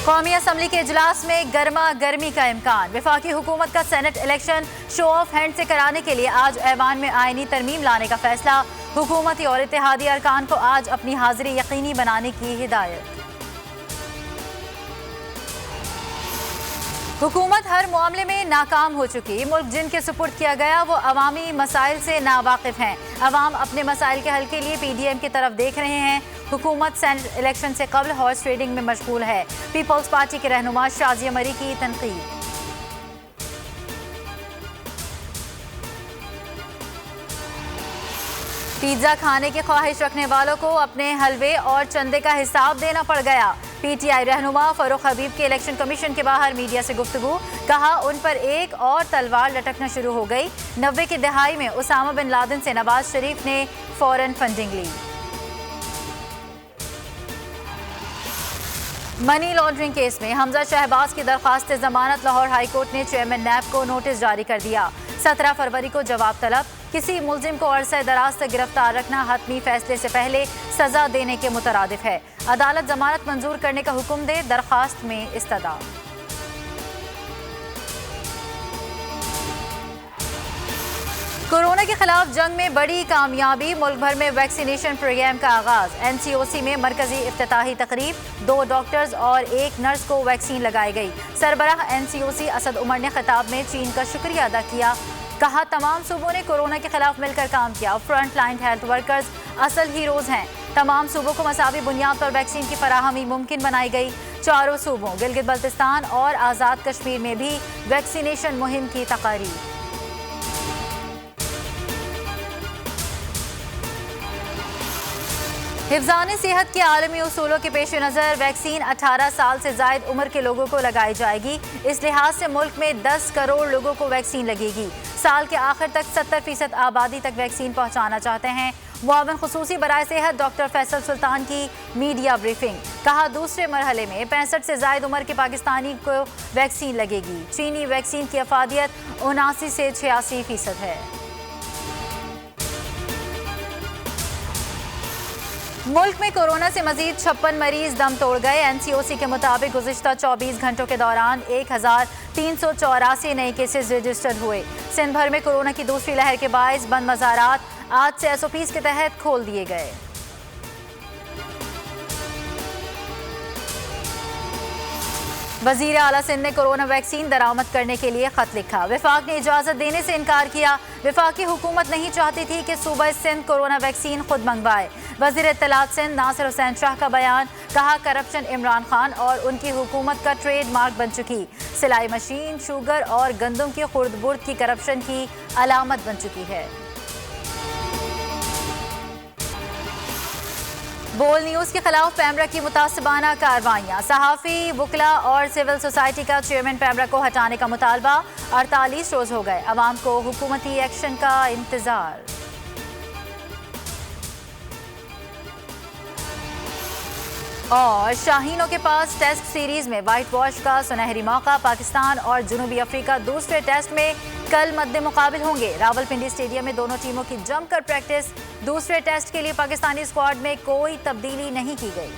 कौमी असम्बली के इजलास में गर्मा गर्मी का इम्कान। वफाकी हुकूमत का senate election show off hand से कराने के लिए आज ऐवान में आईनी तरमीम लाने का फैसला। हुकूमती और इत्तेहादी अरकान को आज अपनी हाजिरी यकीनी बनाने की हिदायत। हुकूमत हर मामले में नाकाम हो चुकी। मुल्क जिनके सुपुर्द किया गया वो अवामी मसाइल से नावाकिफ हैं। अवाम अपने मसाइल के हल के लिए PDM की तरफ देख रहे हैं। हुकूमत सेनेट इलेक्शन से कबल हॉर्स ट्रेडिंग में मशगूल है। पीपल्स पार्टी के रहनुमा शाजिया मरी की तनकीद। पिज्जा खाने की ख्वाहिश रखने वालों को अपने हलवे और चंदे का हिसाब देना पड़ गया। PTI रहनुमा फरूख हबीब के इलेक्शन कमीशन के बाहर मीडिया से गुफ्तगू। कहा उन पर एक और तलवार लटकना शुरू हो गई। 90 की दहाई में उसामा बिन लादेन से नवाज शरीफ ने फौरन फंडिंग ली। मनी लॉन्ड्रिंग केस में हमजा शहबाज की दरख्वास्त जमानत लाहौर हाई कोर्ट ने चेयरमैन नैब को नोटिस जारी कर दिया। 17 फरवरी को जवाब तलब। किसी मुलजिम को अरसा दराज तक गिरफ्तार रखना हतमी फैसले से पहले सजा देने के मुतरादिफ है। अदालत जमानत मंजूर करने का हुक्म दे, दरखास्त में इस्तदा। कोरोना के खिलाफ जंग में बड़ी कामयाबी। मुल्क भर में वैक्सीनेशन प्रोग्राम का आगाज। NCOC में मरकजी इफ्तिताही तकरीब। 2 डॉक्टर्स और 1 नर्स को वैक्सीन लगाई गई। सरबराह NCOC असद उमर ने खिताब में चीन का शुक्रिया अदा किया। कहा तमाम सूबों ने कोरोना के खिलाफ मिलकर काम किया। फ्रंट लाइन हेल्थ वर्कर्स असल हीरोज हैं। तमाम सूबों को मसावी बुनियाद पर वैक्सीन की फराहमी मुमकिन बनाई गई। चारों सूबों गिलगित बल्तिस्तान और आज़ाद कश्मीर में भी वैक्सीनेशन मुहिम की तकारीर। हिफ्ज़ान सेहत के आलमी उसूलों के पेश नज़र वैक्सीन 18 साल से ज़ायद उम्र के लोगों को लगाई जाएगी। इस लिहाज से मुल्क में 10 करोड़ लोगों को वैक्सीन लगेगी। साल के आखिर तक 70% आबादी तक वैक्सीन पहुँचाना चाहते हैं। मुआविन खुसूसी बराए सेहत डॉक्टर फैसल सुल्तान की मीडिया ब्रीफिंग। कहा दूसरे मरहले में 65 से ज़ायद उम्र के पाकिस्तानी को वैक्सीन लगेगी। चीनी वैक्सीन की अफादियत 79 से 86% है। मुल्क में कोरोना से मजीद 56 मरीज दम तोड़ गए। NCOC के मुताबिक गुज़िश्ता 24 घंटों के दौरान 1384 नए केसेस रजिस्टर्ड हुए। सिंध भर में कोरोना की दूसरी लहर के बायस बंद मज़ारात आज से SOPs के तहत खोल दिए गए। वज़ीर आला सिंध ने कोरोना वैक्सीन दरामद करने के लिए खत लिखा। वफाक ने इजाज़त देने से इनकार किया। वफाकी हुकूमत नहीं चाहती थी कि सूबा सिंध कोरोना वैक्सीन खुद मंगवाए। वज़ीर इत्तलात सिंध नासिर हुसैन शाह का बयान। कहा करप्शन इमरान खान और उनकी हुकूमत का ट्रेडमार्क बन चुकी। सिलाई मशीन, शुगर और गंदम की खुर्द बुर्द की करप्शन की अलामत बन चुकी है। बोल न्यूज़ के खिलाफ पैमरा की मुतासिबाना कार्रवाइयाँ। सहाफ़ी, वकला और सिविल सोसाइटी का चेयरमैन पैमरा को हटाने का मुतालबा। 48 रोज़ हो गए, अवाम को हुकूमती एक्शन का इंतज़ार। और शाहीनों के पास टेस्ट सीरीज में वाइट वॉश का सुनहरी मौका। पाकिस्तान और जनूबी अफ्रीका दूसरे टेस्ट में कल मद्दे मुकाबिल होंगे। रावलपिंडी स्टेडियम में दोनों टीमों की जमकर प्रैक्टिस। दूसरे टेस्ट के लिए पाकिस्तानी स्क्वाड में कोई तब्दीली नहीं की गई।